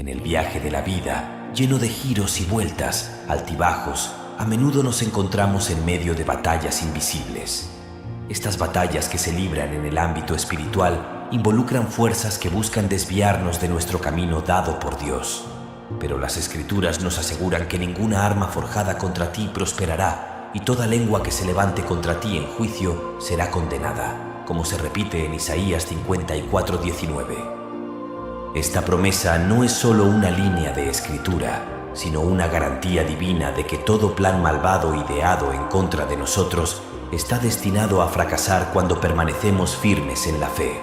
En el viaje de la vida, lleno de giros y vueltas, altibajos, a menudo nos encontramos en medio de batallas invisibles. Estas batallas que se libran en el ámbito espiritual involucran fuerzas que buscan desviarnos de nuestro camino dado por Dios. Pero las Escrituras nos aseguran que ninguna arma forjada contra ti prosperará y toda lengua que se levante contra ti en juicio será condenada, como se repite en Isaías 54:19. Esta promesa no es solo una línea de escritura, sino una garantía divina de que todo plan malvado ideado en contra de nosotros está destinado a fracasar cuando permanecemos firmes en la fe.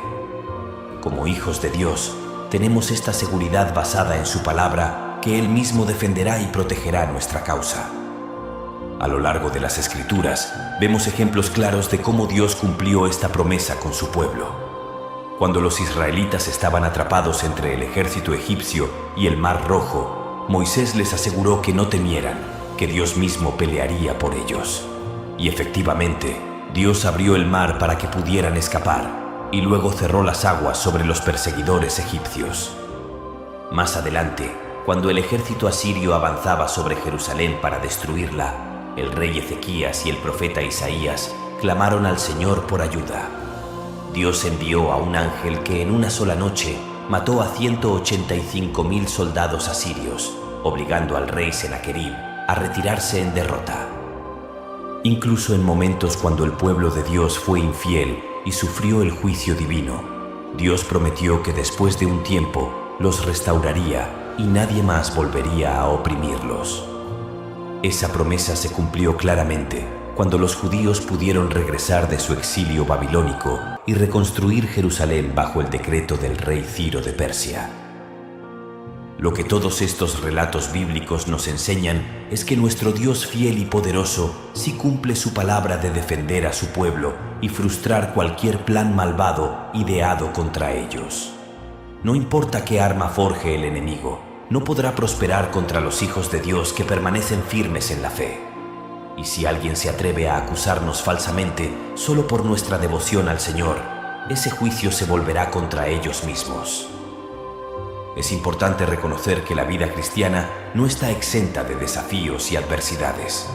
Como hijos de Dios, tenemos esta seguridad basada en su palabra, que Él mismo defenderá y protegerá nuestra causa. A lo largo de las Escrituras, vemos ejemplos claros de cómo Dios cumplió esta promesa con su pueblo. Cuando los israelitas estaban atrapados entre el ejército egipcio y el Mar Rojo, Moisés les aseguró que no temieran, que Dios mismo pelearía por ellos. Y efectivamente, Dios abrió el mar para que pudieran escapar, y luego cerró las aguas sobre los perseguidores egipcios. Más adelante, cuando el ejército asirio avanzaba sobre Jerusalén para destruirla, el rey Ezequías y el profeta Isaías clamaron al Señor por ayuda. Dios envió a un ángel que en una sola noche mató a 185,000 soldados asirios, obligando al rey Senaquerib a retirarse en derrota. Incluso en momentos cuando el pueblo de Dios fue infiel y sufrió el juicio divino, Dios prometió que después de un tiempo los restauraría y nadie más volvería a oprimirlos. Esa promesa se cumplió claramente cuando los judíos pudieron regresar de su exilio babilónico y reconstruir Jerusalén bajo el decreto del rey Ciro de Persia. Lo que todos estos relatos bíblicos nos enseñan es que nuestro Dios fiel y poderoso sí cumple su palabra de defender a su pueblo y frustrar cualquier plan malvado ideado contra ellos. No importa qué arma forje el enemigo, no podrá prosperar contra los hijos de Dios que permanecen firmes en la fe. Y si alguien se atreve a acusarnos falsamente solo por nuestra devoción al Señor, ese juicio se volverá contra ellos mismos. Es importante reconocer que la vida cristiana no está exenta de desafíos y adversidades.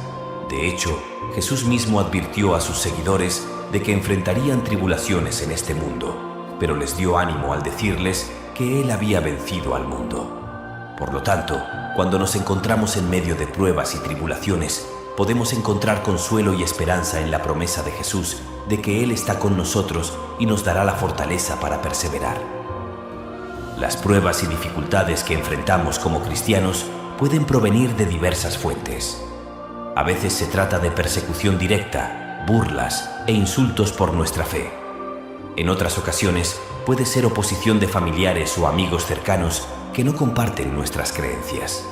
De hecho, Jesús mismo advirtió a sus seguidores de que enfrentarían tribulaciones en este mundo, pero les dio ánimo al decirles que Él había vencido al mundo. Por lo tanto, cuando nos encontramos en medio de pruebas y tribulaciones, podemos encontrar consuelo y esperanza en la promesa de Jesús de que Él está con nosotros y nos dará la fortaleza para perseverar. Las pruebas y dificultades que enfrentamos como cristianos pueden provenir de diversas fuentes. A veces se trata de persecución directa, burlas e insultos por nuestra fe. En otras ocasiones puede ser oposición de familiares o amigos cercanos que no comparten nuestras creencias.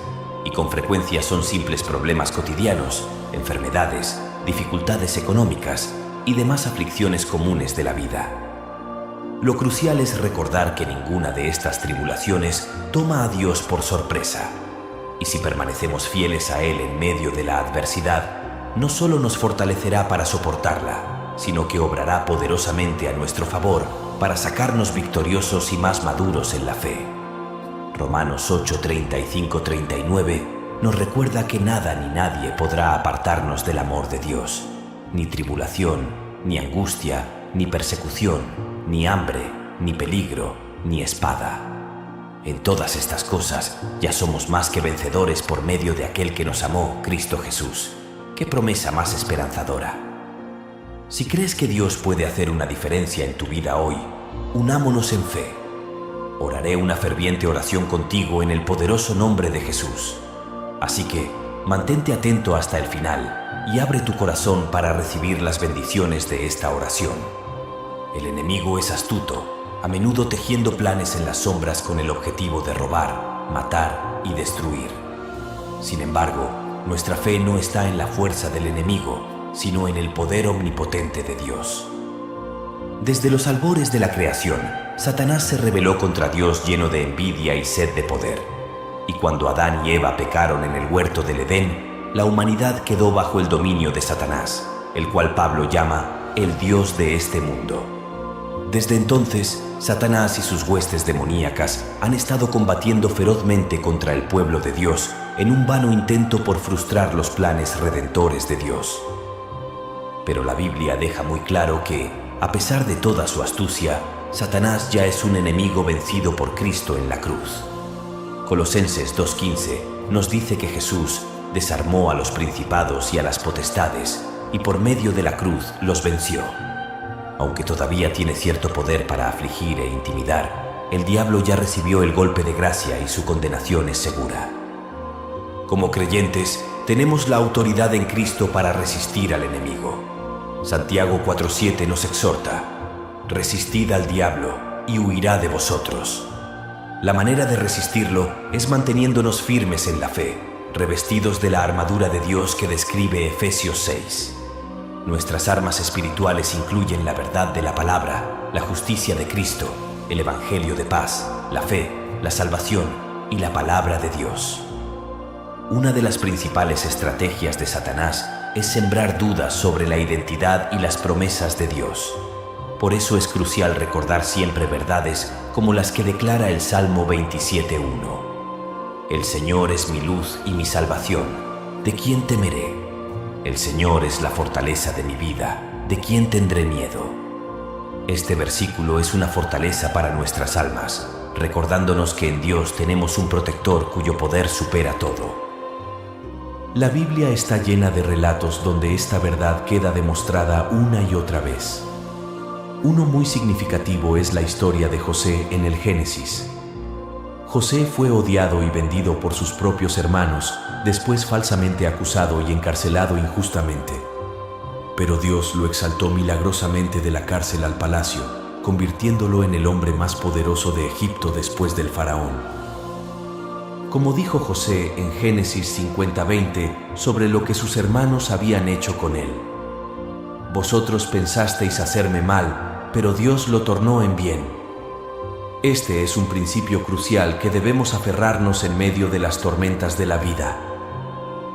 Y con frecuencia son simples problemas cotidianos, enfermedades, dificultades económicas y demás aflicciones comunes de la vida. Lo crucial es recordar que ninguna de estas tribulaciones toma a Dios por sorpresa. Y si permanecemos fieles a Él en medio de la adversidad, no solo nos fortalecerá para soportarla, sino que obrará poderosamente a nuestro favor para sacarnos victoriosos y más maduros en la fe. Romanos 8:35-39 nos recuerda que nada ni nadie podrá apartarnos del amor de Dios, ni tribulación, ni angustia, ni persecución, ni hambre, ni peligro, ni espada. En todas estas cosas ya somos más que vencedores por medio de aquel que nos amó, Cristo Jesús. ¡Qué promesa más esperanzadora! Si crees que Dios puede hacer una diferencia en tu vida hoy, unámonos en fe. Oraré una ferviente oración contigo en el poderoso nombre de Jesús. Así que, mantente atento hasta el final y abre tu corazón para recibir las bendiciones de esta oración. El enemigo es astuto, a menudo tejiendo planes en las sombras con el objetivo de robar, matar y destruir. Sin embargo, nuestra fe no está en la fuerza del enemigo, sino en el poder omnipotente de Dios. Desde los albores de la creación, Satanás se rebeló contra Dios lleno de envidia y sed de poder. Y cuando Adán y Eva pecaron en el huerto del Edén, la humanidad quedó bajo el dominio de Satanás, el cual Pablo llama el Dios de este mundo. Desde entonces, Satanás y sus huestes demoníacas han estado combatiendo ferozmente contra el pueblo de Dios en un vano intento por frustrar los planes redentores de Dios. Pero la Biblia deja muy claro que, a pesar de toda su astucia, Satanás ya es un enemigo vencido por Cristo en la cruz. Colosenses 2:15 nos dice que Jesús desarmó a los principados y a las potestades y por medio de la cruz los venció. Aunque todavía tiene cierto poder para afligir e intimidar, el diablo ya recibió el golpe de gracia y su condenación es segura. Como creyentes, tenemos la autoridad en Cristo para resistir al enemigo. Santiago 4:7 nos exhorta: resistid al diablo y huirá de vosotros. La manera de resistirlo es manteniéndonos firmes en la fe, revestidos de la armadura de Dios que describe Efesios 6. Nuestras armas espirituales incluyen la verdad de la palabra, la justicia de Cristo, el evangelio de paz, la fe, la salvación y la palabra de Dios. Una de las principales estrategias de Satanás es sembrar dudas sobre la identidad y las promesas de Dios. Por eso es crucial recordar siempre verdades como las que declara el Salmo 27:1. El Señor es mi luz y mi salvación, ¿de quién temeré? El Señor es la fortaleza de mi vida, ¿de quién tendré miedo? Este versículo es una fortaleza para nuestras almas, recordándonos que en Dios tenemos un protector cuyo poder supera todo. La Biblia está llena de relatos donde esta verdad queda demostrada una y otra vez. Uno muy significativo es la historia de José en el Génesis. José fue odiado y vendido por sus propios hermanos, después falsamente acusado y encarcelado injustamente. Pero Dios lo exaltó milagrosamente de la cárcel al palacio, convirtiéndolo en el hombre más poderoso de Egipto después del faraón. Como dijo José en Génesis 50:20 sobre lo que sus hermanos habían hecho con él: vosotros pensasteis hacerme mal, pero Dios lo tornó en bien. Este es un principio crucial que debemos aferrarnos en medio de las tormentas de la vida.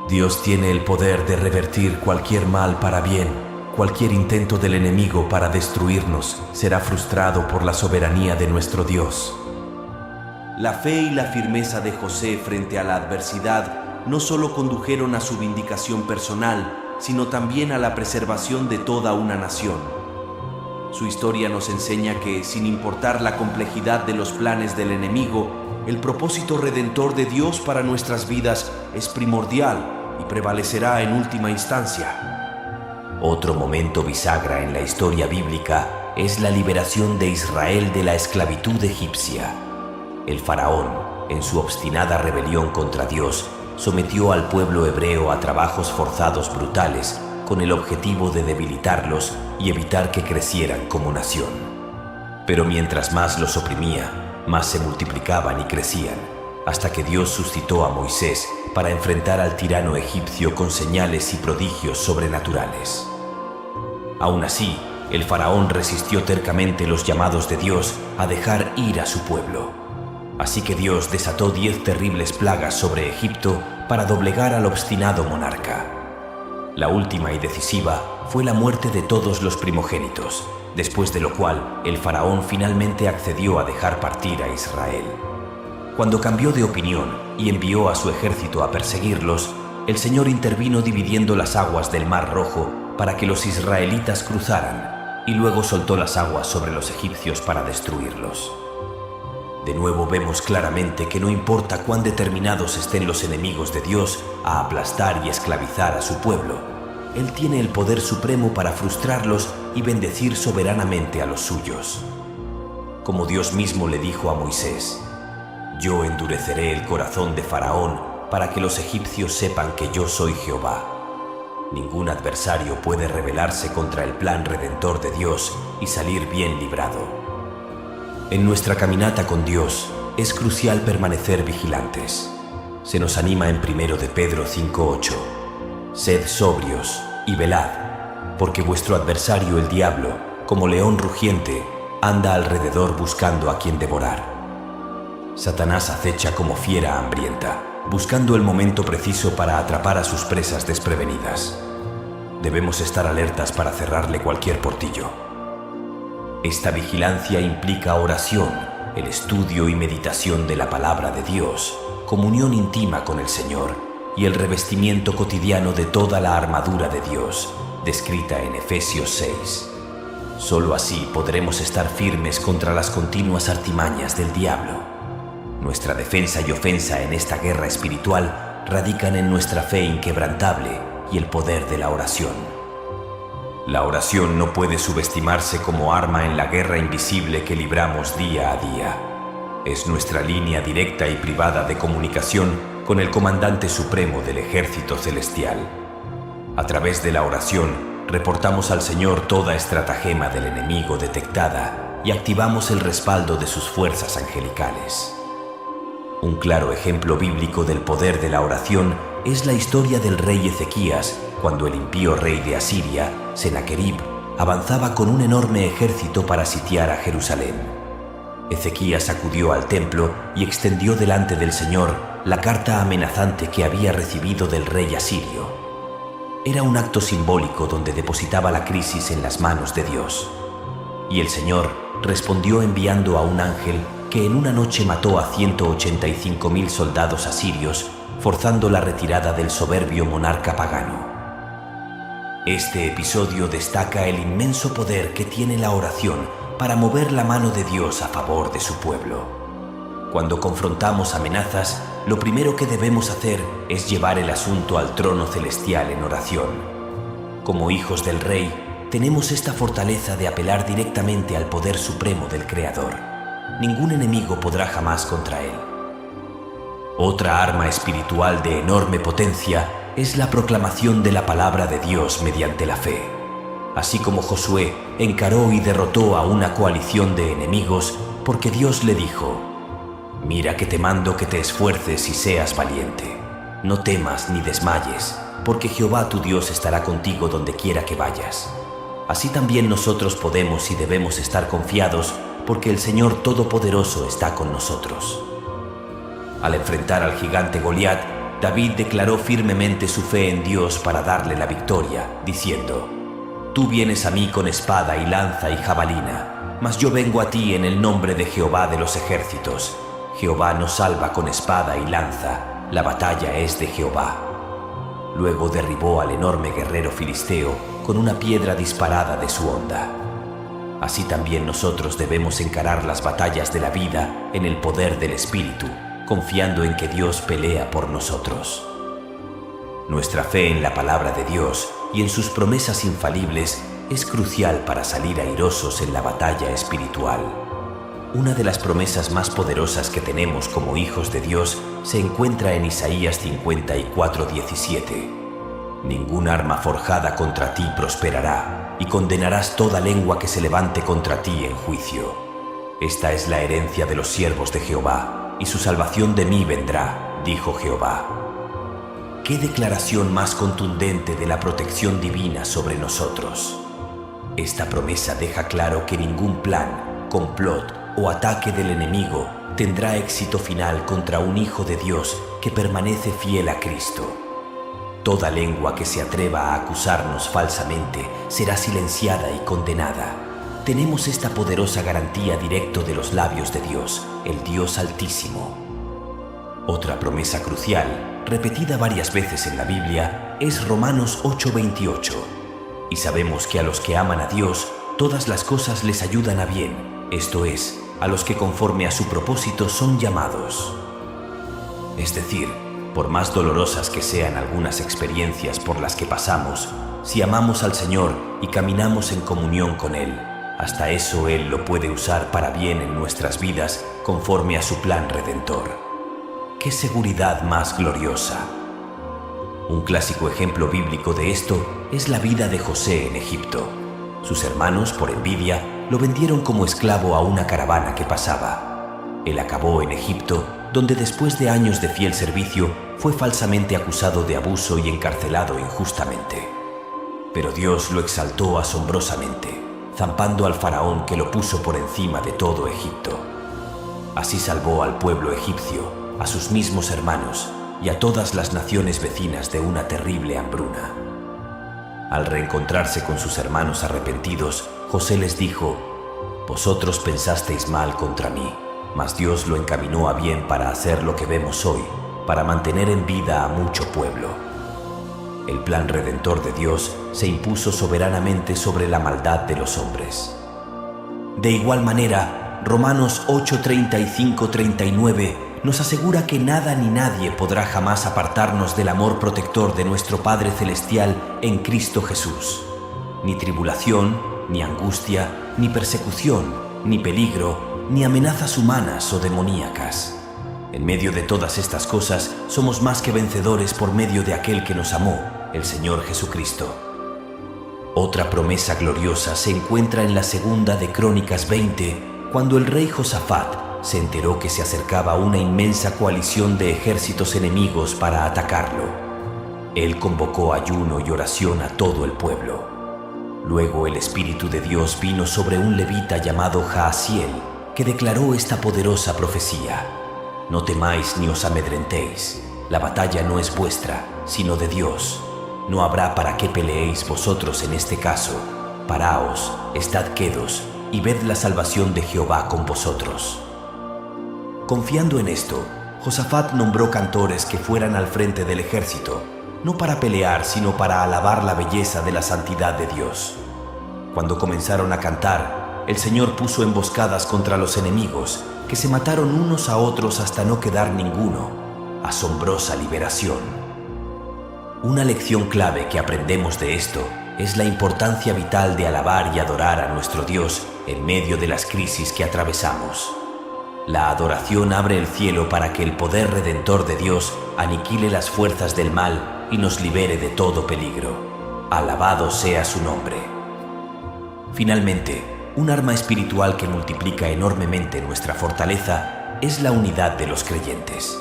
Dios tiene el poder de revertir cualquier mal para bien. Cualquier intento del enemigo para destruirnos será frustrado por la soberanía de nuestro Dios. La fe y la firmeza de José frente a la adversidad no solo condujeron a su vindicación personal, sino también a la preservación de toda una nación. Su historia nos enseña que, sin importar la complejidad de los planes del enemigo, el propósito redentor de Dios para nuestras vidas es primordial y prevalecerá en última instancia. Otro momento bisagra en la historia bíblica es la liberación de Israel de la esclavitud egipcia. El faraón, en su obstinada rebelión contra Dios, sometió al pueblo hebreo a trabajos forzados brutales con el objetivo de debilitarlos y evitar que crecieran como nación. Pero mientras más los oprimía, más se multiplicaban y crecían, hasta que Dios suscitó a Moisés para enfrentar al tirano egipcio con señales y prodigios sobrenaturales. Aún así, el faraón resistió tercamente los llamados de Dios a dejar ir a su pueblo. Así que Dios desató 10 terribles plagas sobre Egipto para doblegar al obstinado monarca. La última y decisiva fue la muerte de todos los primogénitos, después de lo cual el faraón finalmente accedió a dejar partir a Israel. Cuando cambió de opinión y envió a su ejército a perseguirlos, el Señor intervino dividiendo las aguas del Mar Rojo para que los israelitas cruzaran, y luego soltó las aguas sobre los egipcios para destruirlos. De nuevo vemos claramente que no importa cuán determinados estén los enemigos de Dios a aplastar y esclavizar a su pueblo, Él tiene el poder supremo para frustrarlos y bendecir soberanamente a los suyos. Como Dios mismo le dijo a Moisés: yo endureceré el corazón de Faraón para que los egipcios sepan que yo soy Jehová. Ningún adversario puede rebelarse contra el plan redentor de Dios y salir bien librado. En nuestra caminata con Dios es crucial permanecer vigilantes. Se nos anima en 1 de Pedro 5:8. Sed sobrios y velad, porque vuestro adversario el diablo, como león rugiente, anda alrededor buscando a quien devorar. Satanás acecha como fiera hambrienta, buscando el momento preciso para atrapar a sus presas desprevenidas. Debemos estar alertas para cerrarle cualquier portillo. Esta vigilancia implica oración, el estudio y meditación de la palabra de Dios, comunión íntima con el Señor y el revestimiento cotidiano de toda la armadura de Dios, descrita en Efesios 6. Solo así podremos estar firmes contra las continuas artimañas del diablo. Nuestra defensa y ofensa en esta guerra espiritual radican en nuestra fe inquebrantable y el poder de la oración. La oración no puede subestimarse como arma en la guerra invisible que libramos día a día. Es nuestra línea directa y privada de comunicación con el Comandante Supremo del Ejército Celestial. A través de la oración, reportamos al Señor toda estratagema del enemigo detectada y activamos el respaldo de sus fuerzas angelicales. Un claro ejemplo bíblico del poder de la oración es la historia del rey Ezequías, cuando el impío rey de Asiria, Sennacherib, avanzaba con un enorme ejército para sitiar a Jerusalén. Ezequías acudió al templo y extendió delante del Señor la carta amenazante que había recibido del rey asirio. Era un acto simbólico donde depositaba la crisis en las manos de Dios. Y el Señor respondió enviando a un ángel que en una noche mató a 185.000 soldados asirios, forzando la retirada del soberbio monarca pagano. Este episodio destaca el inmenso poder que tiene la oración para mover la mano de Dios a favor de su pueblo. Cuando confrontamos amenazas, lo primero que debemos hacer es llevar el asunto al trono celestial en oración. Como hijos del Rey, tenemos esta fortaleza de apelar directamente al poder supremo del Creador. Ningún enemigo podrá jamás contra él. Otra arma espiritual de enorme potencia es la proclamación de la palabra de Dios mediante la fe. Así como Josué encaró y derrotó a una coalición de enemigos porque Dios le dijo: «Mira que te mando que te esfuerces y seas valiente. No temas ni desmayes, porque Jehová tu Dios estará contigo donde quiera que vayas». Así también nosotros podemos y debemos estar confiados porque el Señor Todopoderoso está con nosotros. Al enfrentar al gigante Goliat, David declaró firmemente su fe en Dios para darle la victoria, diciendo: «Tú vienes a mí con espada y lanza y jabalina, mas yo vengo a ti en el nombre de Jehová de los ejércitos. Jehová nos salva con espada y lanza, la batalla es de Jehová». Luego derribó al enorme guerrero filisteo con una piedra disparada de su honda. Así también nosotros debemos encarar las batallas de la vida en el poder del Espíritu, confiando en que Dios pelea por nosotros. Nuestra fe en la palabra de Dios y en sus promesas infalibles es crucial para salir airosos en la batalla espiritual. Una de las promesas más poderosas que tenemos como hijos de Dios se encuentra en Isaías 54:17. «Ningún arma forjada contra ti prosperará, y condenarás toda lengua que se levante contra ti en juicio. Esta es la herencia de los siervos de Jehová, y su salvación de mí vendrá, dijo Jehová». ¿Qué declaración más contundente de la protección divina sobre nosotros? Esta promesa deja claro que ningún plan, complot o ataque del enemigo tendrá éxito final contra un hijo de Dios que permanece fiel a Cristo. Toda lengua que se atreva a acusarnos falsamente será silenciada y condenada. Tenemos esta poderosa garantía directo de los labios de Dios, el Dios Altísimo. Otra promesa crucial, repetida varias veces en la Biblia, es Romanos 8:28. Y sabemos que a los que aman a Dios, todas las cosas les ayudan a bien, esto es, a los que conforme a su propósito son llamados. Es decir, por más dolorosas que sean algunas experiencias por las que pasamos, si amamos al Señor y caminamos en comunión con Él, hasta eso Él lo puede usar para bien en nuestras vidas conforme a su plan redentor. ¡Qué seguridad más gloriosa! Un clásico ejemplo bíblico de esto es la vida de José en Egipto. Sus hermanos, por envidia, lo vendieron como esclavo a una caravana que pasaba. Él acabó en Egipto, donde después de años de fiel servicio fue falsamente acusado de abuso y encarcelado injustamente. Pero Dios lo exaltó asombrosamente, zampando al faraón que lo puso por encima de todo Egipto. Así salvó al pueblo egipcio, a sus mismos hermanos y a todas las naciones vecinas de una terrible hambruna. Al reencontrarse con sus hermanos arrepentidos, José les dijo: Vosotros pensasteis mal contra mí, mas Dios lo encaminó a bien para hacer lo que vemos hoy, para mantener en vida a mucho pueblo. El plan redentor de Dios se impuso soberanamente sobre la maldad de los hombres. De igual manera, Romanos 8:35-39 nos asegura que nada ni nadie podrá jamás apartarnos del amor protector de nuestro Padre Celestial en Cristo Jesús. Ni tribulación, ni angustia, ni persecución, ni peligro, ni amenazas humanas o demoníacas. En medio de todas estas cosas, somos más que vencedores por medio de aquel que nos amó, el Señor Jesucristo. Otra promesa gloriosa se encuentra en la segunda de Crónicas 20, cuando el rey Josafat se enteró que se acercaba una inmensa coalición de ejércitos enemigos para atacarlo. Él convocó ayuno y oración a todo el pueblo. Luego el Espíritu de Dios vino sobre un levita llamado Jaasiel, que declaró esta poderosa profecía: No temáis ni os amedrentéis, la batalla no es vuestra, sino de Dios. No habrá para qué peleéis vosotros en este caso. Paraos, estad quedos, y ved la salvación de Jehová con vosotros. Confiando en esto, Josafat nombró cantores que fueran al frente del ejército, no para pelear, sino para alabar la belleza de la santidad de Dios. Cuando comenzaron a cantar, el Señor puso emboscadas contra los enemigos, que se mataron unos a otros hasta no quedar ninguno. Asombrosa liberación. Una lección clave que aprendemos de esto es la importancia vital de alabar y adorar a nuestro Dios en medio de las crisis que atravesamos. La adoración abre el cielo para que el poder redentor de Dios aniquile las fuerzas del mal y nos libere de todo peligro. Alabado sea su nombre. Finalmente, un arma espiritual que multiplica enormemente nuestra fortaleza es la unidad de los creyentes.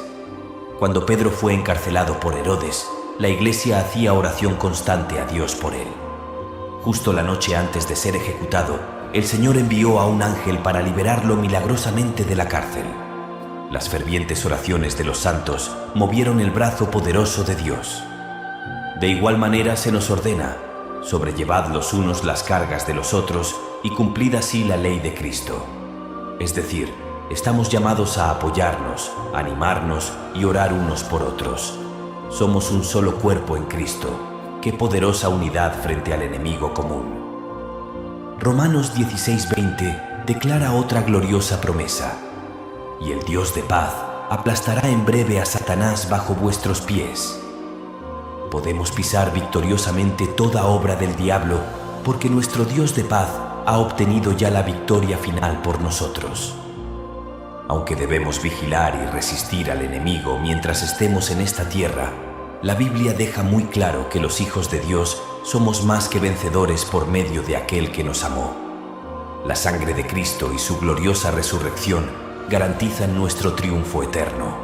Cuando Pedro fue encarcelado por Herodes, la iglesia hacía oración constante a Dios por él. Justo la noche antes de ser ejecutado, el Señor envió a un ángel para liberarlo milagrosamente de la cárcel. Las fervientes oraciones de los santos movieron el brazo poderoso de Dios. De igual manera se nos ordena: sobrellevad los unos las cargas de los otros y cumplid así la ley de Cristo. Es decir, estamos llamados a apoyarnos, animarnos y orar unos por otros. Somos un solo cuerpo en Cristo. ¡Qué poderosa unidad frente al enemigo común! Romanos 16:20 declara otra gloriosa promesa: y el Dios de paz aplastará en breve a Satanás bajo vuestros pies. Podemos pisar victoriosamente toda obra del diablo porque nuestro Dios de paz ha obtenido ya la victoria final por nosotros. Aunque debemos vigilar y resistir al enemigo mientras estemos en esta tierra, la Biblia deja muy claro que los hijos de Dios somos más que vencedores por medio de aquel que nos amó. La sangre de Cristo y su gloriosa resurrección garantizan nuestro triunfo eterno.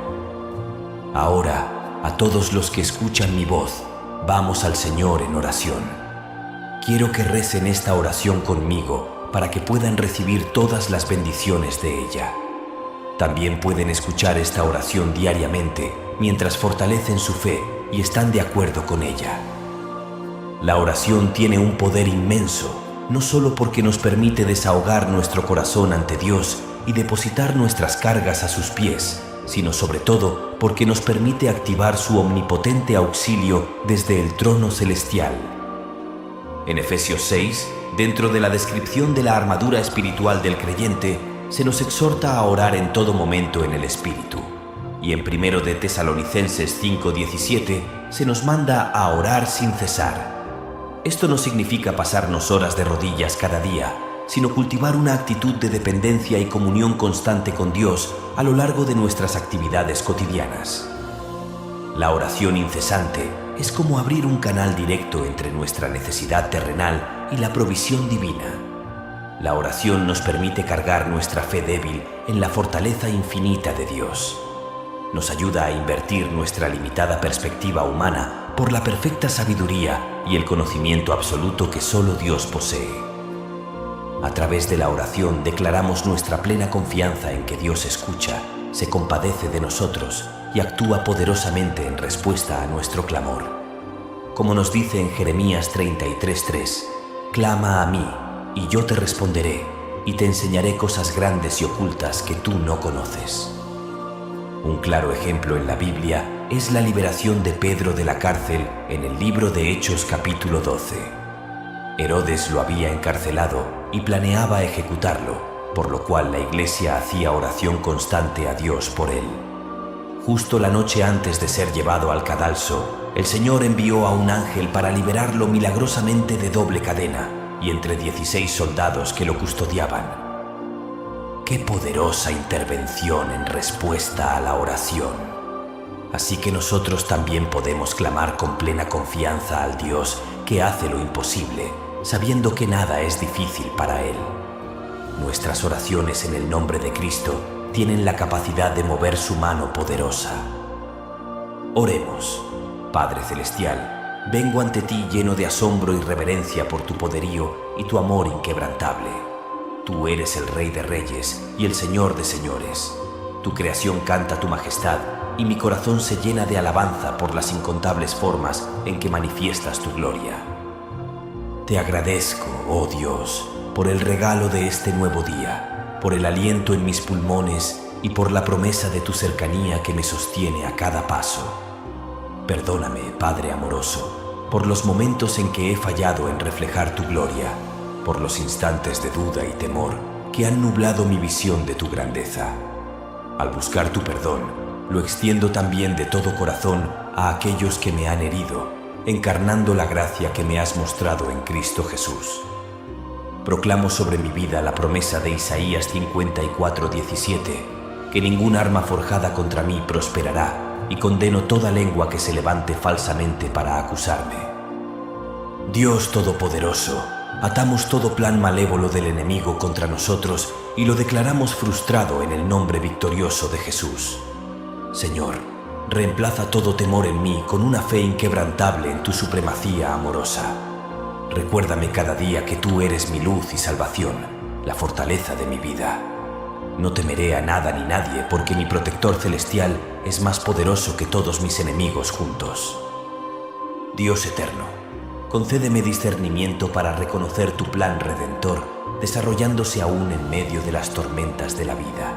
Ahora, a todos los que escuchan mi voz, vamos al Señor en oración. Quiero que recen esta oración conmigo para que puedan recibir todas las bendiciones de ella. También pueden escuchar esta oración diariamente mientras fortalecen su fe y están de acuerdo con ella. La oración tiene un poder inmenso, no solo porque nos permite desahogar nuestro corazón ante Dios y depositar nuestras cargas a sus pies, sino sobre todo porque nos permite activar su omnipotente auxilio desde el trono celestial. En Efesios 6, dentro de la descripción de la armadura espiritual del creyente, se nos exhorta a orar en todo momento en el Espíritu. Y en 1 de Tesalonicenses 5:17 se nos manda a orar sin cesar. Esto no significa pasarnos horas de rodillas cada día, sino cultivar una actitud de dependencia y comunión constante con Dios a lo largo de nuestras actividades cotidianas. La oración incesante es como abrir un canal directo entre nuestra necesidad terrenal y la provisión divina. La oración nos permite cargar nuestra fe débil en la fortaleza infinita de Dios. Nos ayuda a invertir nuestra limitada perspectiva humana por la perfecta sabiduría y el conocimiento absoluto que solo Dios posee. A través de la oración declaramos nuestra plena confianza en que Dios escucha, se compadece de nosotros y actúa poderosamente en respuesta a nuestro clamor. Como nos dice en Jeremías 33:3, «Clama a mí, y yo te responderé, y te enseñaré cosas grandes y ocultas que tú no conoces. Un claro ejemplo en la Biblia es la liberación de Pedro de la cárcel en el libro de Hechos capítulo 12. Herodes lo había encarcelado y planeaba ejecutarlo, por lo cual la iglesia hacía oración constante a Dios por él. Justo la noche antes de ser llevado al cadalso, el Señor envió a un ángel para liberarlo milagrosamente de doble cadena y entre 16 soldados que lo custodiaban. ¡Qué poderosa intervención en respuesta a la oración! Así que nosotros también podemos clamar con plena confianza al Dios que hace lo imposible, sabiendo que nada es difícil para Él. Nuestras oraciones en el nombre de Cristo tienen la capacidad de mover su mano poderosa. Oremos. Padre Celestial, vengo ante ti lleno de asombro y reverencia por tu poderío y tu amor inquebrantable. Tú eres el Rey de Reyes y el Señor de Señores. Tu creación canta tu majestad y mi corazón se llena de alabanza por las incontables formas en que manifiestas tu gloria. Te agradezco, oh Dios, por el regalo de este nuevo día, por el aliento en mis pulmones y por la promesa de tu cercanía que me sostiene a cada paso. Perdóname, Padre amoroso, por los momentos en que he fallado en reflejar tu gloria, por los instantes de duda y temor que han nublado mi visión de tu grandeza. Al buscar tu perdón, lo extiendo también de todo corazón a aquellos que me han herido, encarnando la gracia que me has mostrado en Cristo Jesús. Proclamo sobre mi vida la promesa de Isaías 54:17, que ningún arma forjada contra mí prosperará, y condeno toda lengua que se levante falsamente para acusarme. Dios Todopoderoso, atamos todo plan malévolo del enemigo contra nosotros y lo declaramos frustrado en el nombre victorioso de Jesús. Señor, reemplaza todo temor en mí con una fe inquebrantable en tu supremacía amorosa. Recuérdame cada día que tú eres mi luz y salvación, la fortaleza de mi vida. No temeré a nada ni nadie porque mi protector celestial es más poderoso que todos mis enemigos juntos. Dios eterno, concédeme discernimiento para reconocer tu plan redentor, desarrollándose aún en medio de las tormentas de la vida.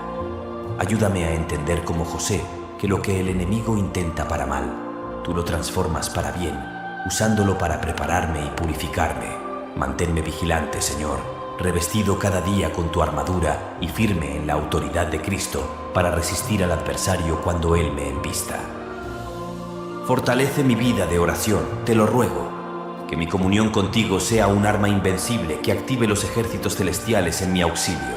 Ayúdame a entender como José que lo que el enemigo intenta para mal, tú lo transformas para bien, usándolo para prepararme y purificarme. Manténme vigilante, Señor, revestido cada día con tu armadura y firme en la autoridad de Cristo para resistir al adversario cuando Él me embista. Fortalece mi vida de oración, te lo ruego. Que mi comunión contigo sea un arma invencible que active los ejércitos celestiales en mi auxilio.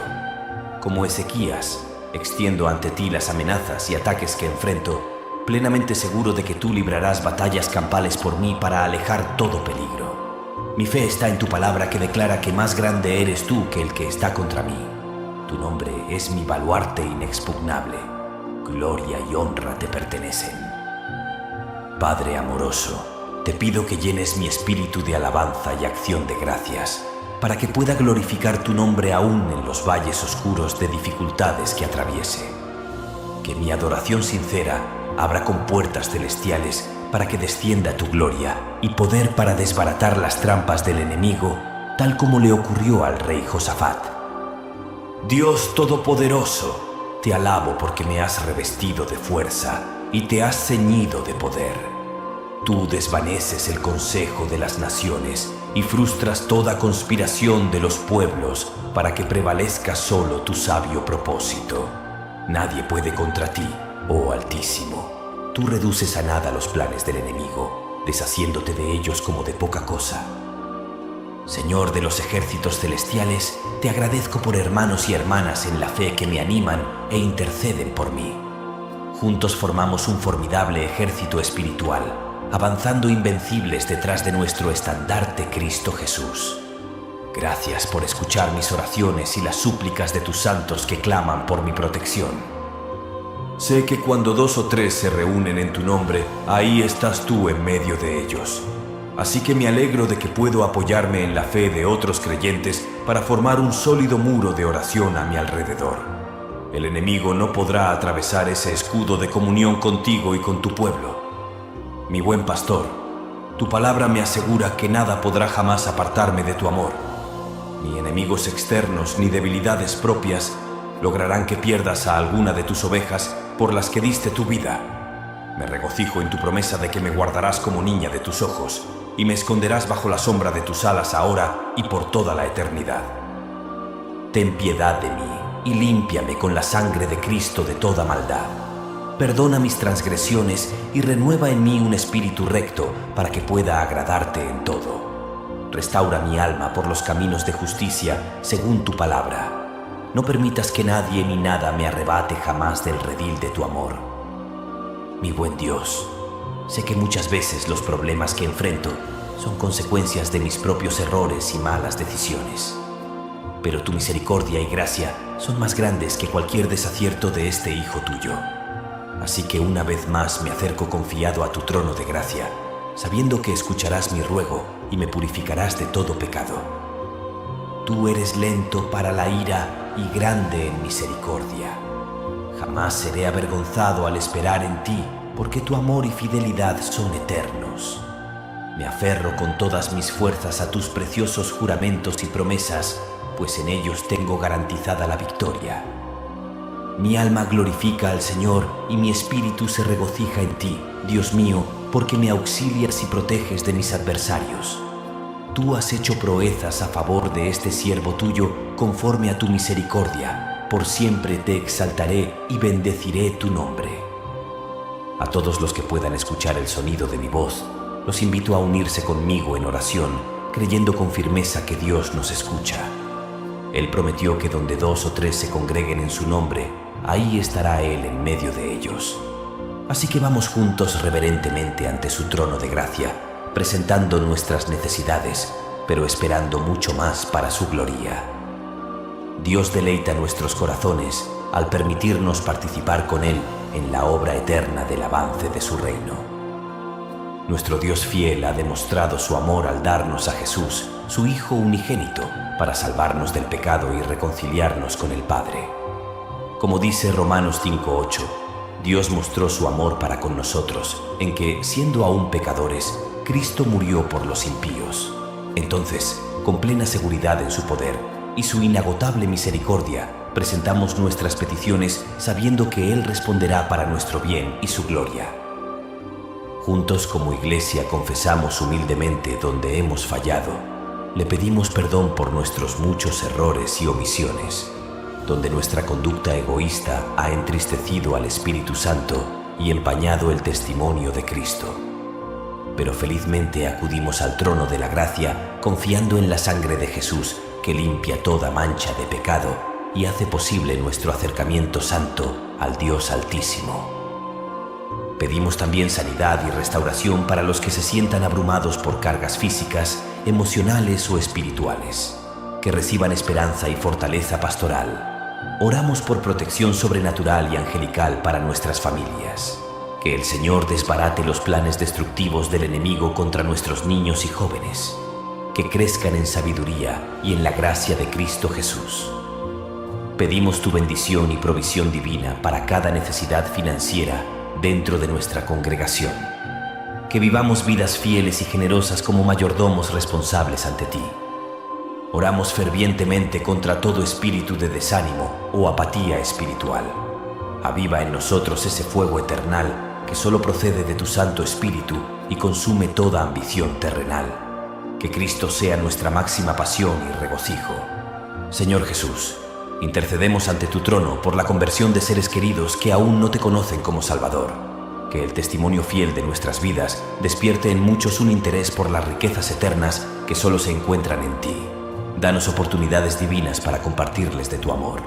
Como Ezequías, extiendo ante ti las amenazas y ataques que enfrento, plenamente seguro de que tú librarás batallas campales por mí para alejar todo peligro. Mi fe está en tu palabra que declara que más grande eres tú que el que está contra mí. Tu nombre es mi baluarte inexpugnable. Gloria y honra te pertenecen. Padre amoroso, te pido que llenes mi espíritu de alabanza y acción de gracias, para que pueda glorificar tu nombre aún en los valles oscuros de dificultades que atraviese. Que mi adoración sincera abra compuertas celestiales para que descienda tu gloria y poder para desbaratar las trampas del enemigo, tal como le ocurrió al rey Josafat. Dios Todopoderoso, te alabo porque me has revestido de fuerza y te has ceñido de poder. Tú desvaneces el consejo de las naciones y frustras toda conspiración de los pueblos para que prevalezca solo tu sabio propósito. Nadie puede contra ti, oh Altísimo. Tú reduces a nada los planes del enemigo, deshaciéndote de ellos como de poca cosa. Señor de los ejércitos celestiales, te agradezco por hermanos y hermanas en la fe que me animan e interceden por mí. Juntos formamos un formidable ejército espiritual, avanzando invencibles detrás de nuestro estandarte Cristo Jesús. Gracias por escuchar mis oraciones y las súplicas de tus santos que claman por mi protección. Sé que cuando 2 o 3 se reúnen en tu nombre, ahí estás tú en medio de ellos. Así que me alegro de que puedo apoyarme en la fe de otros creyentes para formar un sólido muro de oración a mi alrededor. El enemigo no podrá atravesar ese escudo de comunión contigo y con tu pueblo. Mi buen pastor, tu palabra me asegura que nada podrá jamás apartarme de tu amor. Ni enemigos externos ni debilidades propias lograrán que pierdas a alguna de tus ovejas por las que diste tu vida. Me regocijo en tu promesa de que me guardarás como niña de tus ojos y me esconderás bajo la sombra de tus alas ahora y por toda la eternidad. Ten piedad de mí y límpiame con la sangre de Cristo de toda maldad. Perdona mis transgresiones y renueva en mí un espíritu recto para que pueda agradarte en todo. Restaura mi alma por los caminos de justicia según tu palabra. No permitas que nadie ni nada me arrebate jamás del redil de tu amor. Mi buen Dios, sé que muchas veces los problemas que enfrento son consecuencias de mis propios errores y malas decisiones. Pero tu misericordia y gracia son más grandes que cualquier desacierto de este Hijo tuyo. Así que una vez más me acerco confiado a tu trono de gracia, sabiendo que escucharás mi ruego y me purificarás de todo pecado. Tú eres lento para la ira y grande en misericordia. Jamás seré avergonzado al esperar en ti, porque tu amor y fidelidad son eternos. Me aferro con todas mis fuerzas a tus preciosos juramentos y promesas, pues en ellos tengo garantizada la victoria. Mi alma glorifica al Señor y mi espíritu se regocija en ti, Dios mío, porque me auxilias y proteges de mis adversarios. Tú has hecho proezas a favor de este siervo tuyo conforme a tu misericordia. Por siempre te exaltaré y bendeciré tu nombre. A todos los que puedan escuchar el sonido de mi voz, los invito a unirse conmigo en oración, creyendo con firmeza que Dios nos escucha. Él prometió que donde 2 o 3 se congreguen en su nombre, ahí estará Él en medio de ellos. Así que vamos juntos reverentemente ante su trono de gracia, presentando nuestras necesidades, pero esperando mucho más para su gloria. Dios deleita nuestros corazones al permitirnos participar con Él en la obra eterna del avance de su reino. Nuestro Dios fiel ha demostrado su amor al darnos a Jesús, su Hijo unigénito, para salvarnos del pecado y reconciliarnos con el Padre. Como dice Romanos 5:8, Dios mostró su amor para con nosotros, en que, siendo aún pecadores, Cristo murió por los impíos. Entonces, con plena seguridad en su poder y su inagotable misericordia, presentamos nuestras peticiones sabiendo que Él responderá para nuestro bien y su gloria. Juntos como iglesia confesamos humildemente donde hemos fallado. Le pedimos perdón por nuestros muchos errores y omisiones, donde nuestra conducta egoísta ha entristecido al Espíritu Santo y empañado el testimonio de Cristo. Pero felizmente acudimos al trono de la gracia confiando en la sangre de Jesús que limpia toda mancha de pecado y hace posible nuestro acercamiento santo al Dios Altísimo. Pedimos también sanidad y restauración para los que se sientan abrumados por cargas físicas, emocionales o espirituales, que reciban esperanza y fortaleza pastoral. Oramos por protección sobrenatural y angelical para nuestras familias. Que el Señor desbarate los planes destructivos del enemigo contra nuestros niños y jóvenes, que crezcan en sabiduría y en la gracia de Cristo Jesús. Pedimos tu bendición y provisión divina para cada necesidad financiera dentro de nuestra congregación. Que vivamos vidas fieles y generosas como mayordomos responsables ante ti. Oramos fervientemente contra todo espíritu de desánimo o apatía espiritual. Aviva en nosotros ese fuego eternal que solo procede de tu Santo Espíritu y consume toda ambición terrenal. Que Cristo sea nuestra máxima pasión y regocijo. Señor Jesús, intercedemos ante tu trono por la conversión de seres queridos que aún no te conocen como Salvador. Que el testimonio fiel de nuestras vidas despierte en muchos un interés por las riquezas eternas que solo se encuentran en ti. Danos oportunidades divinas para compartirles de tu amor.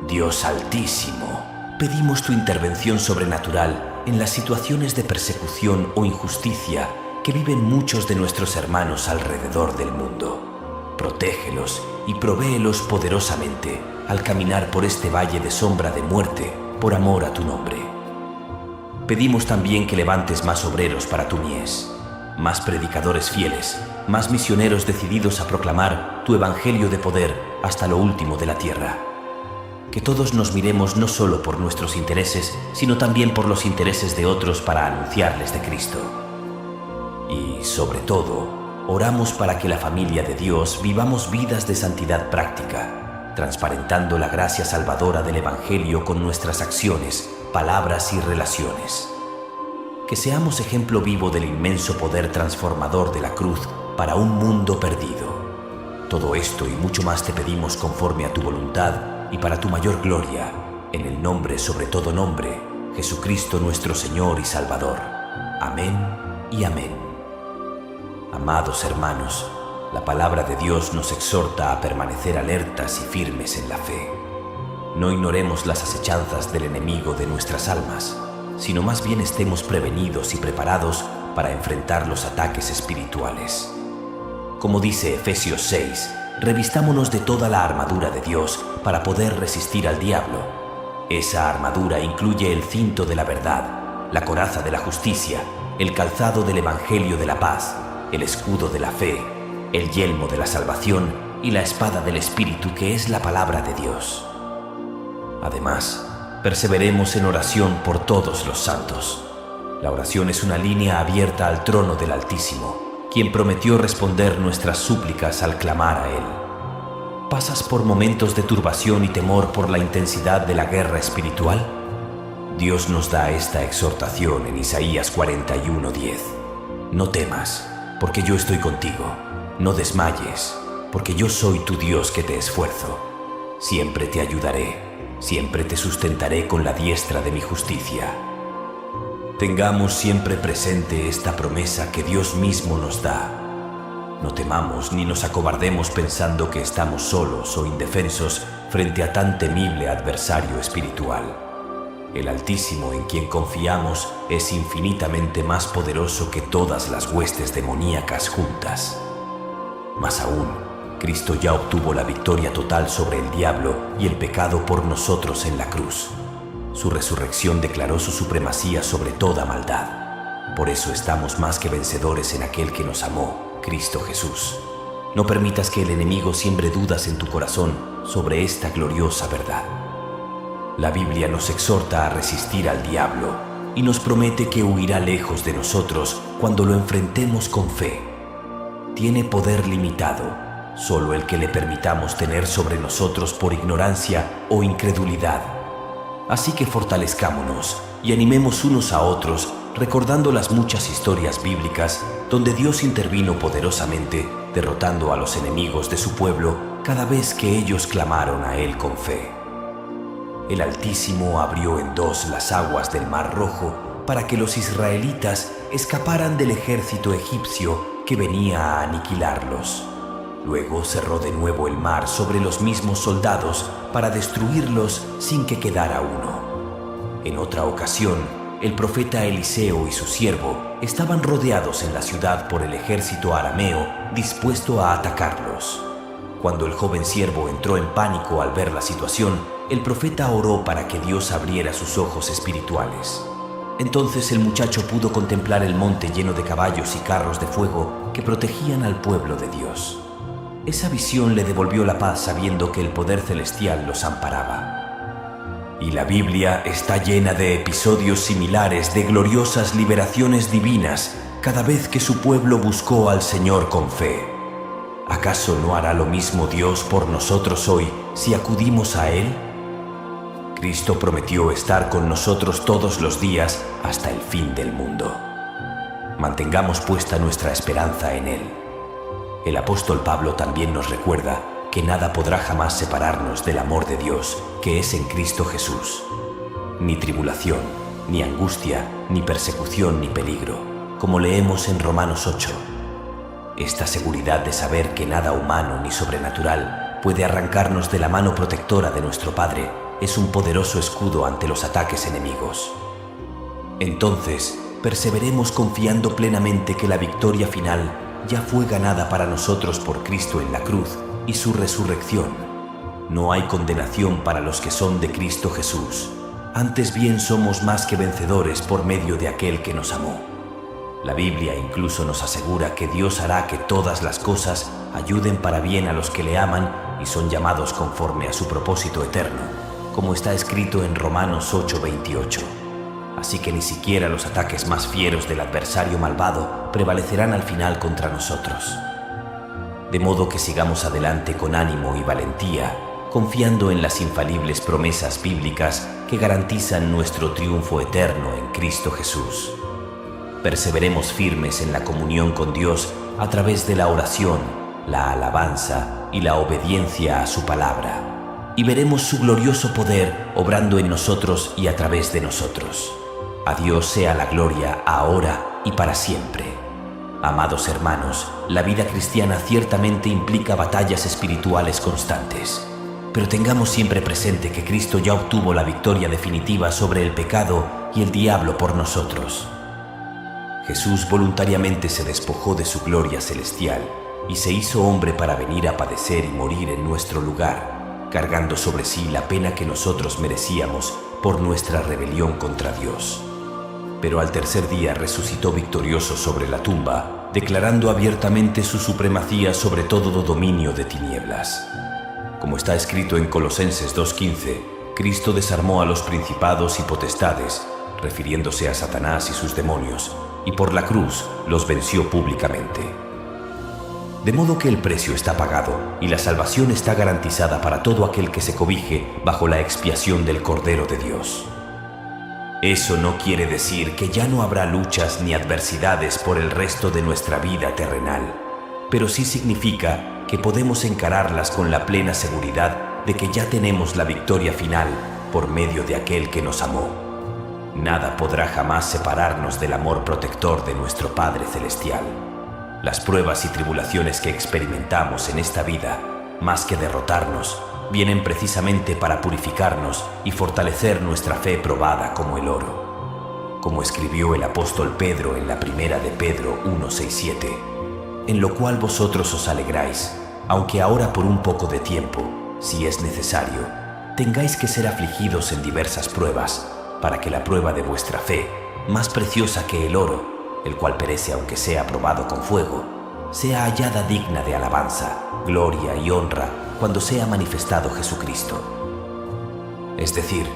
Dios Altísimo, pedimos tu intervención sobrenatural en las situaciones de persecución o injusticia que viven muchos de nuestros hermanos alrededor del mundo. Protégelos y provéelos poderosamente al caminar por este valle de sombra de muerte por amor a tu nombre. Pedimos también que levantes más obreros para tu mies, más predicadores fieles, más misioneros decididos a proclamar tu evangelio de poder hasta lo último de la tierra. Que todos nos miremos no solo por nuestros intereses, sino también por los intereses de otros para anunciarles de Cristo. Y, sobre todo, Oramos para que la familia de Dios vivamos vidas de santidad práctica, transparentando la gracia salvadora del Evangelio con nuestras acciones, palabras y relaciones. Que seamos ejemplo vivo del inmenso poder transformador de la cruz para un mundo perdido. Todo esto y mucho más te pedimos conforme a tu voluntad y para tu mayor gloria, en el nombre sobre todo nombre, Jesucristo nuestro Señor y Salvador. Amén y amén. Amados hermanos, la palabra de Dios nos exhorta a permanecer alertas y firmes en la fe. No ignoremos las acechanzas del enemigo de nuestras almas, sino más bien estemos prevenidos y preparados para enfrentar los ataques espirituales. Como dice Efesios 6, revistámonos de toda la armadura de Dios para poder resistir al diablo. Esa armadura incluye el cinto de la verdad, la coraza de la justicia, el calzado del Evangelio de la paz, el escudo de la fe, el yelmo de la salvación y la espada del Espíritu, que es la palabra de Dios. Además, perseveremos en oración por todos los santos. La oración es una línea abierta al trono del Altísimo, quien prometió responder nuestras súplicas al clamar a Él. ¿Pasas por momentos de turbación y temor por la intensidad de la guerra espiritual? Dios nos da esta exhortación en Isaías 41:10. No temas, porque yo estoy contigo. No desmayes, porque yo soy tu Dios que te esfuerzo. Siempre te ayudaré, siempre te sustentaré con la diestra de mi justicia. Tengamos siempre presente esta promesa que Dios mismo nos da. No temamos ni nos acobardemos pensando que estamos solos o indefensos frente a tan temible adversario espiritual. El Altísimo en quien confiamos es infinitamente más poderoso que todas las huestes demoníacas juntas. Más aún, Cristo ya obtuvo la victoria total sobre el diablo y el pecado por nosotros en la cruz. Su resurrección declaró su supremacía sobre toda maldad. Por eso estamos más que vencedores en aquel que nos amó, Cristo Jesús. No permitas que el enemigo siembre dudas en tu corazón sobre esta gloriosa verdad. La Biblia nos exhorta a resistir al diablo y nos promete que huirá lejos de nosotros cuando lo enfrentemos con fe. Tiene poder limitado, solo el que le permitamos tener sobre nosotros por ignorancia o incredulidad. Así que fortalezcámonos y animemos unos a otros recordando las muchas historias bíblicas donde Dios intervino poderosamente derrotando a los enemigos de su pueblo cada vez que ellos clamaron a Él con fe. El Altísimo abrió en dos las aguas del Mar Rojo para que los israelitas escaparan del ejército egipcio que venía a aniquilarlos. Luego cerró de nuevo el mar sobre los mismos soldados para destruirlos sin que quedara uno. En otra ocasión, el profeta Eliseo y su siervo estaban rodeados en la ciudad por el ejército arameo dispuesto a atacarlos. Cuando el joven siervo entró en pánico al ver la situación, el profeta oró para que Dios abriera sus ojos espirituales. Entonces el muchacho pudo contemplar el monte lleno de caballos y carros de fuego que protegían al pueblo de Dios. Esa visión le devolvió la paz sabiendo que el poder celestial los amparaba. Y la Biblia está llena de episodios similares de gloriosas liberaciones divinas cada vez que su pueblo buscó al Señor con fe. ¿Acaso no hará lo mismo Dios por nosotros hoy si acudimos a Él? Cristo prometió estar con nosotros todos los días hasta el fin del mundo. Mantengamos puesta nuestra esperanza en Él. El apóstol Pablo también nos recuerda que nada podrá jamás separarnos del amor de Dios que es en Cristo Jesús. Ni tribulación, ni angustia, ni persecución, ni peligro, como leemos en Romanos 8. Esta seguridad de saber que nada humano ni sobrenatural puede arrancarnos de la mano protectora de nuestro Padre es un poderoso escudo ante los ataques enemigos. Entonces, perseveremos confiando plenamente que la victoria final ya fue ganada para nosotros por Cristo en la cruz y su resurrección. No hay condenación para los que son de Cristo Jesús. Antes bien somos más que vencedores por medio de aquel que nos amó. La Biblia incluso nos asegura que Dios hará que todas las cosas ayuden para bien a los que le aman y son llamados conforme a su propósito eterno, como está escrito en Romanos 8:28. así que ni siquiera los ataques más fieros del adversario malvado prevalecerán al final contra nosotros. De modo que sigamos adelante con ánimo y valentía, confiando en las infalibles promesas bíblicas que garantizan nuestro triunfo eterno en Cristo Jesús. Perseveremos firmes en la comunión con Dios a través de la oración, la alabanza y la obediencia a su palabra, y veremos su glorioso poder obrando en nosotros y a través de nosotros. A Dios sea la gloria ahora y para siempre. Amados hermanos, la vida cristiana ciertamente implica batallas espirituales constantes, pero tengamos siempre presente que Cristo ya obtuvo la victoria definitiva sobre el pecado y el diablo por nosotros. Jesús voluntariamente se despojó de su gloria celestial y se hizo hombre para venir a padecer y morir en nuestro lugar, cargando sobre sí la pena que nosotros merecíamos por nuestra rebelión contra Dios. Pero al tercer día resucitó victorioso sobre la tumba, declarando abiertamente su supremacía sobre todo dominio de tinieblas. Como está escrito en Colosenses 2:15, Cristo desarmó a los principados y potestades, refiriéndose a Satanás y sus demonios, y por la cruz los venció públicamente. De modo que el precio está pagado y la salvación está garantizada para todo aquel que se cobije bajo la expiación del Cordero de Dios. Eso no quiere decir que ya no habrá luchas ni adversidades por el resto de nuestra vida terrenal, pero sí significa que podemos encararlas con la plena seguridad de que ya tenemos la victoria final por medio de aquel que nos amó. Nada podrá jamás separarnos del amor protector de nuestro Padre Celestial. Las pruebas y tribulaciones que experimentamos en esta vida, más que derrotarnos, vienen precisamente para purificarnos y fortalecer nuestra fe probada como el oro. Como escribió el apóstol Pedro en la primera de Pedro 1:6-7, en lo cual vosotros os alegráis, aunque ahora por un poco de tiempo, si es necesario, tengáis que ser afligidos en diversas pruebas, para que la prueba de vuestra fe, más preciosa que el oro, el cual perece aunque sea probado con fuego, sea hallada digna de alabanza, gloria y honra cuando sea manifestado Jesucristo. Es decir,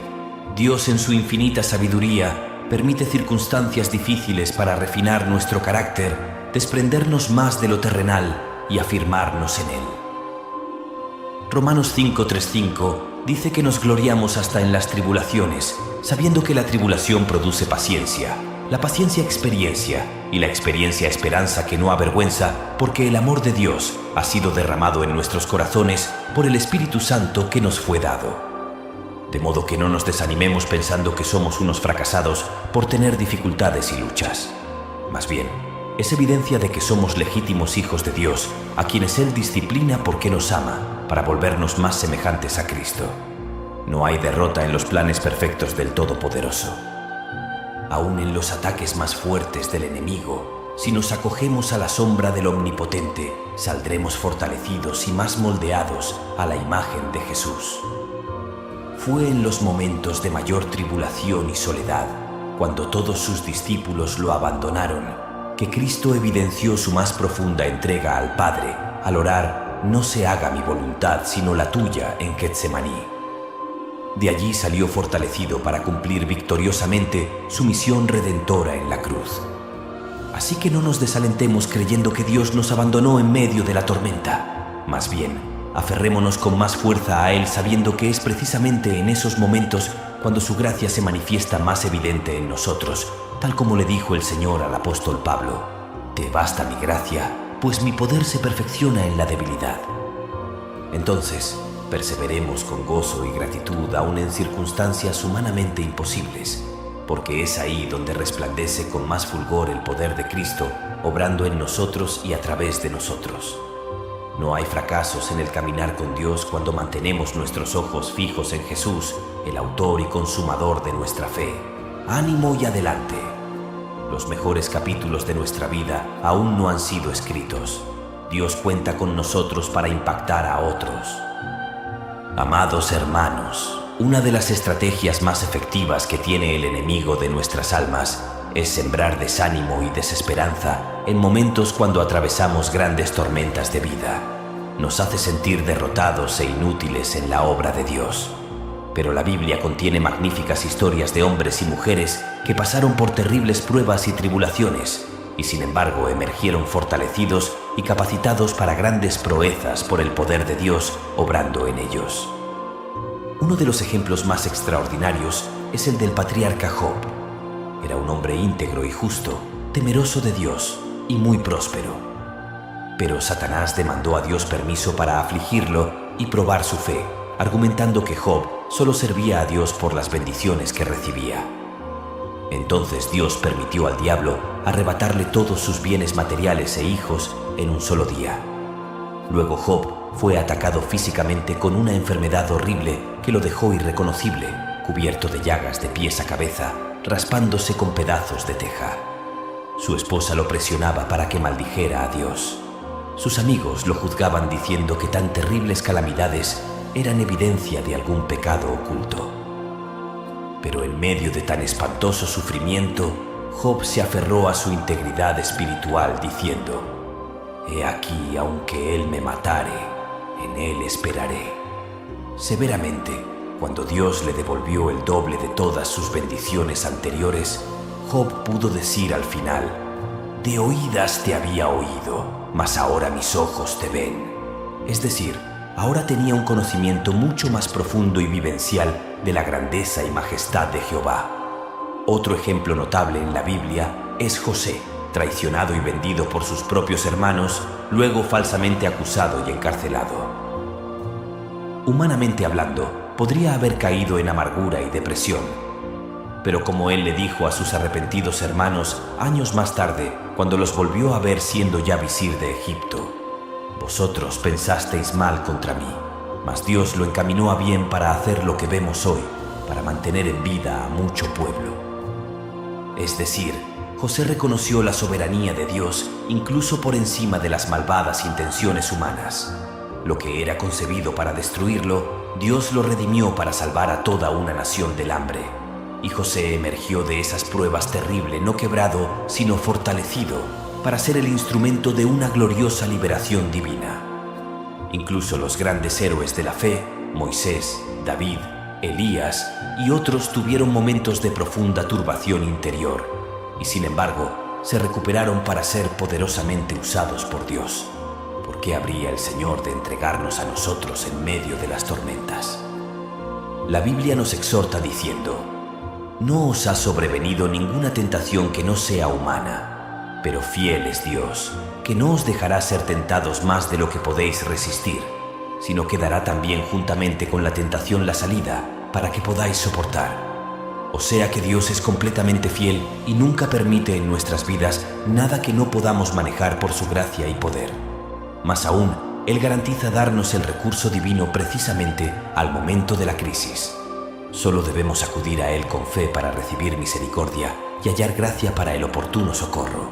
Dios en su infinita sabiduría permite circunstancias difíciles para refinar nuestro carácter, desprendernos más de lo terrenal y afirmarnos en Él. Romanos 5:3-5 dice que nos gloriamos hasta en las tribulaciones, sabiendo que la tribulación produce paciencia, la paciencia experiencia y la experiencia esperanza que no avergüenza, porque el amor de Dios ha sido derramado en nuestros corazones por el Espíritu Santo que nos fue dado. De modo que no nos desanimemos pensando que somos unos fracasados por tener dificultades y luchas. Más bien, es evidencia de que somos legítimos hijos de Dios, a quienes Él disciplina porque nos ama, para volvernos más semejantes a Cristo. No hay derrota en los planes perfectos del Todopoderoso. Aún en los ataques más fuertes del enemigo, si nos acogemos a la sombra del Omnipotente, saldremos fortalecidos y más moldeados a la imagen de Jesús. Fue en los momentos de mayor tribulación y soledad, cuando todos sus discípulos lo abandonaron, que Cristo evidenció su más profunda entrega al Padre al orar: no se haga mi voluntad sino la tuya, en Getsemaní. De allí salió fortalecido para cumplir victoriosamente su misión redentora en la cruz. Así que no nos desalentemos creyendo que Dios nos abandonó en medio de la tormenta. Más bien, aferrémonos con más fuerza a Él, sabiendo que es precisamente en esos momentos cuando su gracia se manifiesta más evidente en nosotros, tal como le dijo el Señor al apóstol Pablo: «Te basta mi gracia, pues mi poder se perfecciona en la debilidad». Entonces, perseveremos con gozo y gratitud aún en circunstancias humanamente imposibles, porque es ahí donde resplandece con más fulgor el poder de Cristo, obrando en nosotros y a través de nosotros. No hay fracasos en el caminar con Dios cuando mantenemos nuestros ojos fijos en Jesús, el autor y consumador de nuestra fe. ¡Ánimo y adelante! Los mejores capítulos de nuestra vida aún no han sido escritos. Dios cuenta con nosotros para impactar a otros. Amados hermanos, una de las estrategias más efectivas que tiene el enemigo de nuestras almas es sembrar desánimo y desesperanza en momentos cuando atravesamos grandes tormentas de vida. Nos hace sentir derrotados e inútiles en la obra de Dios. Pero la Biblia contiene magníficas historias de hombres y mujeres que pasaron por terribles pruebas y tribulaciones y sin embargo emergieron fortalecidos y capacitados para grandes proezas por el poder de Dios obrando en ellos. Uno de los ejemplos más extraordinarios es el del patriarca Job. Era un hombre íntegro y justo, temeroso de Dios y muy próspero. Pero Satanás demandó a Dios permiso para afligirlo y probar su fe, argumentando que Job solo servía a Dios por las bendiciones que recibía. Entonces Dios permitió al diablo arrebatarle todos sus bienes materiales e hijos en un solo día. Luego Job fue atacado físicamente con una enfermedad horrible que lo dejó irreconocible, cubierto de llagas de pies a cabeza, raspándose con pedazos de teja. Su esposa lo presionaba para que maldijera a Dios. Sus amigos lo juzgaban diciendo que tan terribles calamidades eran evidencia de algún pecado oculto. Pero en medio de tan espantoso sufrimiento, Job se aferró a su integridad espiritual diciendo: «He aquí, aunque él me matare, en él esperaré». Severamente, cuando Dios le devolvió el doble de todas sus bendiciones anteriores, Job pudo decir al final: «De oídas te había oído, mas ahora mis ojos te ven». Es decir, ahora tenía un conocimiento mucho más profundo y vivencial de la grandeza y majestad de Jehová. Otro ejemplo notable en la Biblia es José, traicionado y vendido por sus propios hermanos, luego falsamente acusado y encarcelado. Humanamente hablando, podría haber caído en amargura y depresión. Pero como él le dijo a sus arrepentidos hermanos años más tarde, cuando los volvió a ver siendo ya visir de Egipto: «Vosotros pensasteis mal contra mí, mas Dios lo encaminó a bien para hacer lo que vemos hoy, para mantener en vida a mucho pueblo». Es decir, José reconoció la soberanía de Dios incluso por encima de las malvadas intenciones humanas. Lo que era concebido para destruirlo, Dios lo redimió para salvar a toda una nación del hambre. Y José emergió de esas pruebas terrible, no quebrado, sino fortalecido, para ser el instrumento de una gloriosa liberación divina. Incluso los grandes héroes de la fe, Moisés, David, Elías y otros tuvieron momentos de profunda turbación interior, y sin embargo se recuperaron para ser poderosamente usados por Dios. ¿Por qué habría el Señor de entregarnos a nosotros en medio de las tormentas? La Biblia nos exhorta diciendo: «No os ha sobrevenido ninguna tentación que no sea humana, pero fiel es Dios, que no os dejará ser tentados más de lo que podéis resistir, sino que dará también juntamente con la tentación la salida, para que podáis soportar». O sea que Dios es completamente fiel y nunca permite en nuestras vidas nada que no podamos manejar por su gracia y poder. Más aún, Él garantiza darnos el recurso divino precisamente al momento de la crisis. Solo debemos acudir a Él con fe para recibir misericordia y hallar gracia para el oportuno socorro.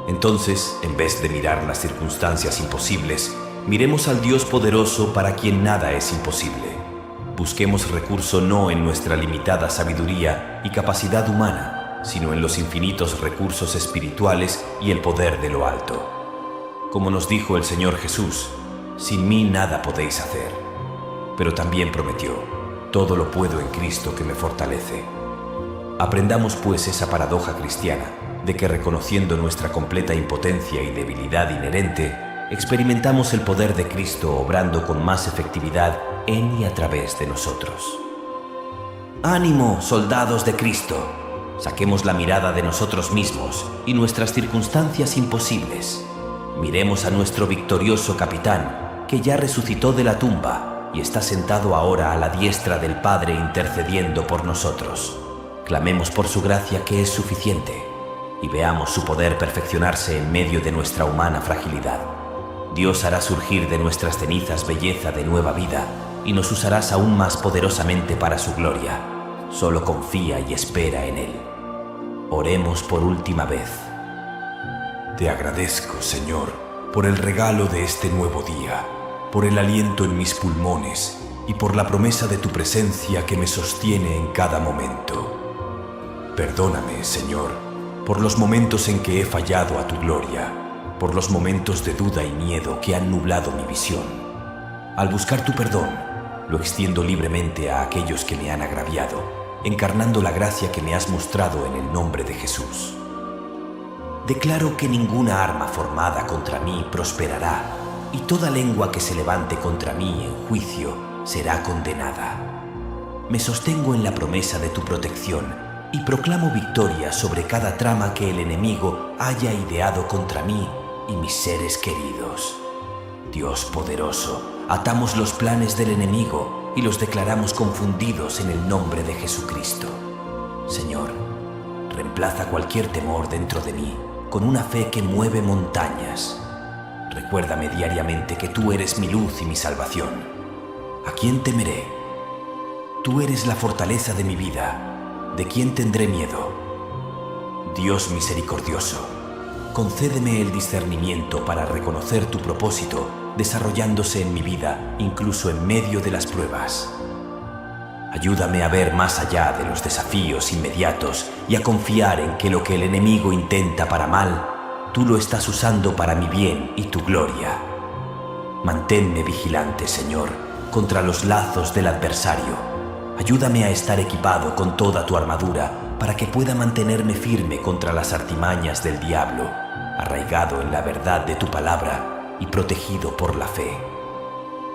Entonces, en vez de mirar las circunstancias imposibles, miremos al Dios poderoso para quien nada es imposible. Busquemos recurso no en nuestra limitada sabiduría y capacidad humana, sino en los infinitos recursos espirituales y el poder de lo alto. Como nos dijo el Señor Jesús: «Sin mí nada podéis hacer». Pero también prometió: «Todo lo puedo en Cristo que me fortalece». Aprendamos pues esa paradoja cristiana de que, reconociendo nuestra completa impotencia y debilidad inherente, experimentamos el poder de Cristo obrando con más efectividad en y a través de nosotros. ¡Ánimo, soldados de Cristo! Saquemos la mirada de nosotros mismos y nuestras circunstancias imposibles. Miremos a nuestro victorioso capitán, que ya resucitó de la tumba y está sentado ahora a la diestra del Padre intercediendo por nosotros. Clamemos por su gracia, que es suficiente, y veamos su poder perfeccionarse en medio de nuestra humana fragilidad. Dios hará surgir de nuestras cenizas belleza de nueva vida y nos usarás aún más poderosamente para su gloria. Solo confía y espera en Él. Oremos por última vez. Te agradezco, Señor, por el regalo de este nuevo día, por el aliento en mis pulmones y por la promesa de tu presencia que me sostiene en cada momento. Perdóname, Señor, por los momentos en que he fallado a tu gloria, por los momentos de duda y miedo que han nublado mi visión. Al buscar tu perdón, lo extiendo libremente a aquellos que me han agraviado, encarnando la gracia que me has mostrado en el nombre de Jesús. Declaro que ninguna arma formada contra mí prosperará, y toda lengua que se levante contra mí en juicio será condenada. Me sostengo en la promesa de tu protección y proclamo victoria sobre cada trama que el enemigo haya ideado contra mí y mis seres queridos. Dios poderoso, atamos los planes del enemigo y los declaramos confundidos en el nombre de Jesucristo. Señor, reemplaza cualquier temor dentro de mí con una fe que mueve montañas. Recuérdame diariamente que tú eres mi luz y mi salvación. ¿A quién temeré? Tú eres la fortaleza de mi vida. ¿De quién tendré miedo? Dios misericordioso, concédeme el discernimiento para reconocer tu propósito desarrollándose en mi vida, incluso en medio de las pruebas. Ayúdame a ver más allá de los desafíos inmediatos y a confiar en que lo que el enemigo intenta para mal, tú lo estás usando para mi bien y tu gloria. Manténme vigilante, Señor, contra los lazos del adversario. Ayúdame a estar equipado con toda tu armadura para que pueda mantenerme firme contra las artimañas del diablo, arraigado en la verdad de tu palabra y protegido por la fe.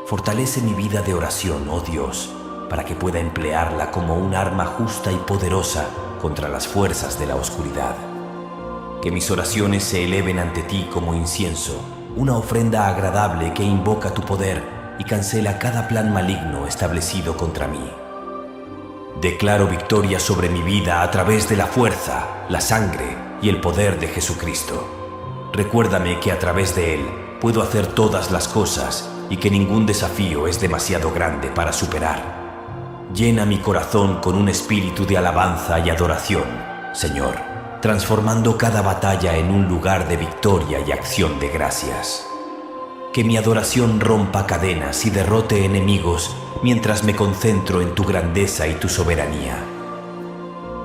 Fortalece mi vida de oración, oh Dios, para que pueda emplearla como un arma justa y poderosa contra las fuerzas de la oscuridad. Que mis oraciones se eleven ante ti como incienso, una ofrenda agradable que invoca tu poder y cancela cada plan maligno establecido contra mí. Declaro victoria sobre mi vida a través de la fuerza, la sangre y el poder de Jesucristo. Recuérdame que a través de Él puedo hacer todas las cosas y que ningún desafío es demasiado grande para superar. Llena mi corazón con un espíritu de alabanza y adoración, Señor, transformando cada batalla en un lugar de victoria y acción de gracias. Que mi adoración rompa cadenas y derrote enemigos mientras me concentro en tu grandeza y tu soberanía.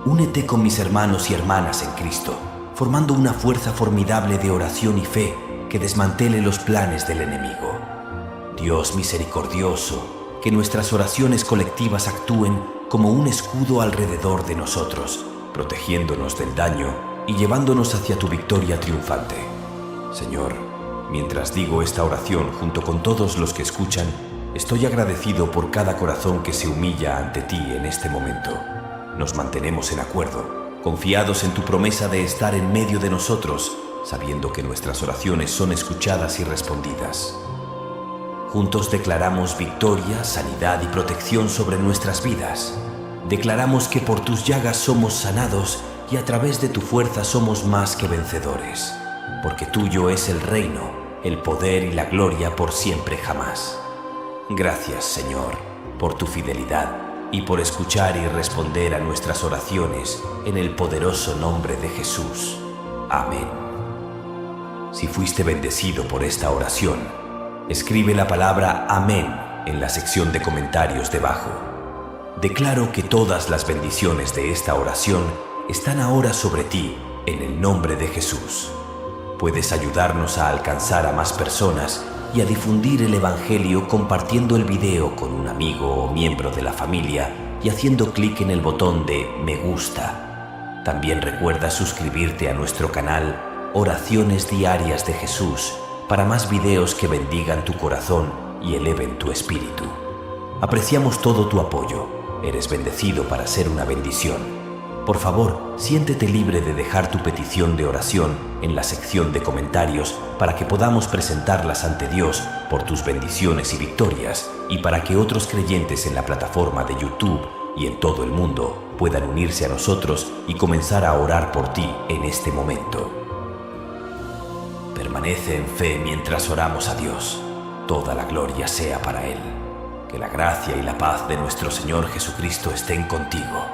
Únete con mis hermanos y hermanas en Cristo, formando una fuerza formidable de oración y fe que desmantele los planes del enemigo. Dios misericordioso, que nuestras oraciones colectivas actúen como un escudo alrededor de nosotros, protegiéndonos del daño y llevándonos hacia tu victoria triunfante. Señor, mientras digo esta oración junto con todos los que escuchan, estoy agradecido por cada corazón que se humilla ante ti en este momento. Nos mantenemos en acuerdo, confiados en tu promesa de estar en medio de nosotros, sabiendo que nuestras oraciones son escuchadas y respondidas. Juntos declaramos victoria, sanidad y protección sobre nuestras vidas. Declaramos que por tus llagas somos sanados y a través de tu fuerza somos más que vencedores, porque tuyo es el reino, el poder y la gloria por siempre jamás. Gracias, Señor, por tu fidelidad y por escuchar y responder a nuestras oraciones en el poderoso nombre de Jesús. Amén. Si fuiste bendecido por esta oración, escribe la palabra Amén en la sección de comentarios debajo. Declaro que todas las bendiciones de esta oración están ahora sobre ti en el nombre de Jesús. Puedes ayudarnos a alcanzar a más personas y a difundir el Evangelio compartiendo el video con un amigo o miembro de la familia y haciendo clic en el botón de Me gusta. También recuerda suscribirte a nuestro canal Oraciones Diarias de Jesús para más videos que bendigan tu corazón y eleven tu espíritu. Apreciamos todo tu apoyo. Eres bendecido para ser una bendición. Por favor, siéntete libre de dejar tu petición de oración en la sección de comentarios para que podamos presentarlas ante Dios por tus bendiciones y victorias y para que otros creyentes en la plataforma de YouTube y en todo el mundo puedan unirse a nosotros y comenzar a orar por ti en este momento. Permanece en fe mientras oramos a Dios. Toda la gloria sea para Él. Que la gracia y la paz de nuestro Señor Jesucristo estén contigo.